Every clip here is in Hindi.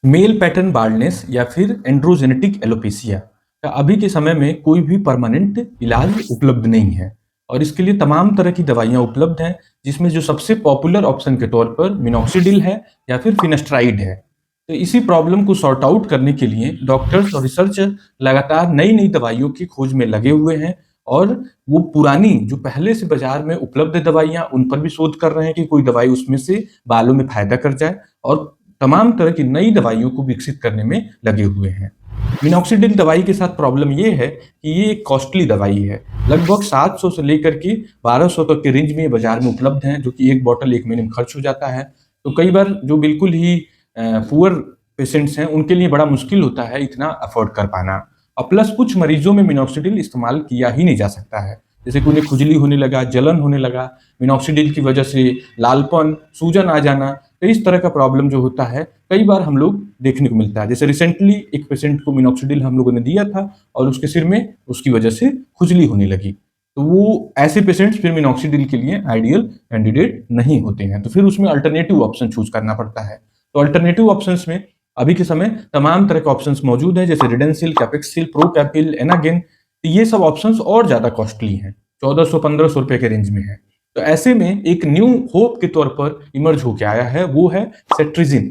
मेल पैटर्न बाल्डनेस या फिर एंड्रोजेनेटिक एलोपेशिया का अभी के समय में कोई भी परमानेंट इलाज उपलब्ध नहीं है और इसके लिए तमाम तरह की दवाइयाँ उपलब्ध हैं, जिसमें जो सबसे पॉपुलर ऑप्शन के तौर पर मिनॉक्सिडिल है या फिर फिनेस्ट्राइड है। तो इसी प्रॉब्लम को सॉर्ट आउट करने के लिए डॉक्टर्स और रिसर्चर लगातार नई नई दवाइयों की खोज में लगे हुए हैं और वो पुरानी जो पहले से बाजार में उपलब्ध दवाइयाँ उन पर भी शोध कर रहे हैं कि कोई दवाई उसमें से बालों में फायदा कर जाए और तमाम तरह की नई दवाइयों को विकसित करने में लगे हुए हैं। मिनॉक्सिडिल दवाई के साथ प्रॉब्लम ये है कि ये एक कॉस्टली दवाई है। लगभग 700 से लेकर के 1200 तक के रेंज में ये बाजार में उपलब्ध है, जो कि एक बॉटल 1 महीने में खर्च हो जाता है। तो कई बार जो बिल्कुल ही पुअर पेशेंट्स हैं, उनके लिए बड़ा मुश्किल होता है इतना अफोर्ड कर पाना। और प्लस कुछ मरीजों में मिनॉक्सिडिल इस्तेमाल किया ही नहीं जा सकता है। जैसे कि उन्हें खुजली होने लगा, जलन होने लगा, मिनॉक्सिडिल की वजह से लालपन, सूजन आ जाना, तो इस तरह का प्रॉब्लम जो होता है कई बार हम लोग देखने को मिलता है। जैसे रिसेंटली एक पेशेंट को मिनॉक्सिडिल हम लोगों ने दिया था और उसके सिर में उसकी वजह से खुजली होने लगी। तो वो ऐसे पेशेंट्स फिर मिनॉक्सिडिल के लिए आइडियल कैंडिडेट नहीं होते हैं, तो फिर उसमें अल्टरनेटिव ऑप्शन चूज करना पड़ता है। तो अल्टरनेटिव ऑप्शंस में अभी के समय तमाम तरह के ऑप्शंस मौजूद हैं, जैसे रिडेंसिल, कैपेक्सिल, प्रोकैपिल, एनागिन। तो ये सब ऑप्शंस और ज्यादा कॉस्टली हैं, 1400-1500 रुपए के रेंज में है। तो ऐसे में एक न्यू होप के तौर पर इमर्ज होकर आया है, वो है सेट्रिजिन।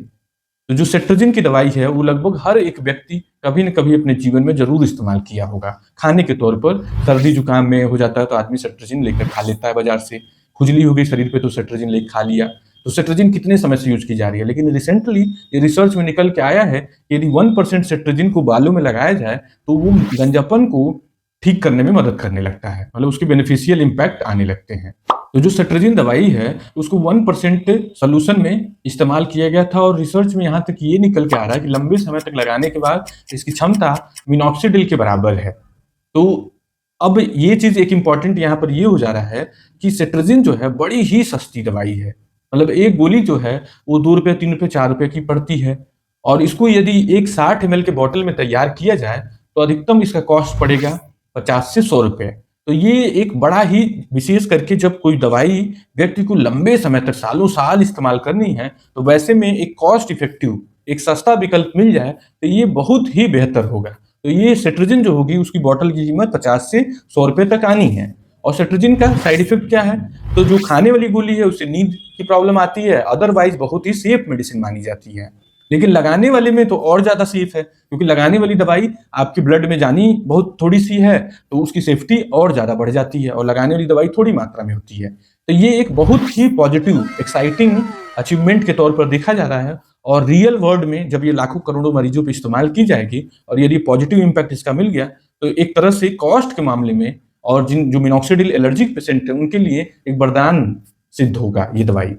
तो जो सेट्रिजिन की दवाई है वो लगभग हर एक व्यक्ति कभी न कभी अपने जीवन में जरूर इस्तेमाल किया होगा। खाने के तौर पर सर्दी जुकाम में हो जाता है तो आदमी सेट्रिजिन लेकर खा लेता है बाजार से। खुजली हो गई शरीर पे तो सेट्रिजिन लेकर खा लिया। तो सेट्रिजिन कितने समय से यूज की जा रही है, लेकिन रिसेंटली ये रिसर्च में निकल के आया है कि यदि 1% सेट्रिजिन को बालों में लगाया जाए तो वो गंजापन को ठीक करने में मदद करने लगता है, मतलब उसके बेनिफिशियल इम्पैक्ट आने लगते हैं। तो जो सेट्रिजिन दवाई है उसको 1% सोल्यूशन में इस्तेमाल किया गया था और रिसर्च में यहाँ तक ये निकल के आ रहा है कि लंबे समय तक लगाने के बाद इसकी क्षमता मिनॉक्सिडिल के बराबर है। तो अब ये चीज एक इंपॉर्टेंट यहाँ पर ये हो जा रहा है कि सेट्रिजिन जो है बड़ी ही सस्ती दवाई है। मतलब एक गोली जो है वो 2 रुपए, 3 रुपए, 4 रुपए की पड़ती है और इसको यदि एक 60 ml के बॉटल में तैयार किया जाए तो अधिकतम इसका कॉस्ट पड़ेगा 50 से 100 रुपए। तो ये एक बड़ा ही, विशेष करके जब कोई दवाई व्यक्ति को लंबे समय तक सालों साल इस्तेमाल करनी है, तो वैसे में एक कॉस्ट इफेक्टिव, एक सस्ता विकल्प मिल जाए तो ये बहुत ही बेहतर होगा। तो ये सेट्रिजिन जो होगी उसकी बॉटल की कीमत 50 से 100 रुपए तक आनी है। और सेट्रिजिन का साइड इफेक्ट क्या है, तो जो खाने वाली गोली है उससे नींद की प्रॉब्लम आती है, अदरवाइज बहुत ही सेफ मेडिसिन मानी जाती है। लेकिन लगाने वाले में तो और ज्यादा सेफ है, क्योंकि लगाने वाली दवाई आपके ब्लड में जानी बहुत थोड़ी सी है, तो उसकी सेफ्टी और ज्यादा बढ़ जाती है और लगाने वाली दवाई थोड़ी मात्रा में होती है। तो ये एक बहुत ही पॉजिटिव, एक्साइटिंग अचीवमेंट के तौर पर देखा जा रहा है। और रियल वर्ल्ड में जब ये लाखों करोड़ों मरीजों पर इस्तेमाल की जाएगी और यदि पॉजिटिव इंपैक्ट इसका मिल गया, तो एक तरह से कॉस्ट के मामले में और जिन जो मिनॉक्सिडिल एलर्जिक पेशेंट है उनके लिए एक वरदान सिद्ध होगा ये दवाई।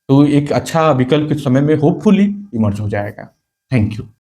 तो एक अच्छा विकल्प के समय में होपफुली इमर्ज हो जाएगा। Thank you.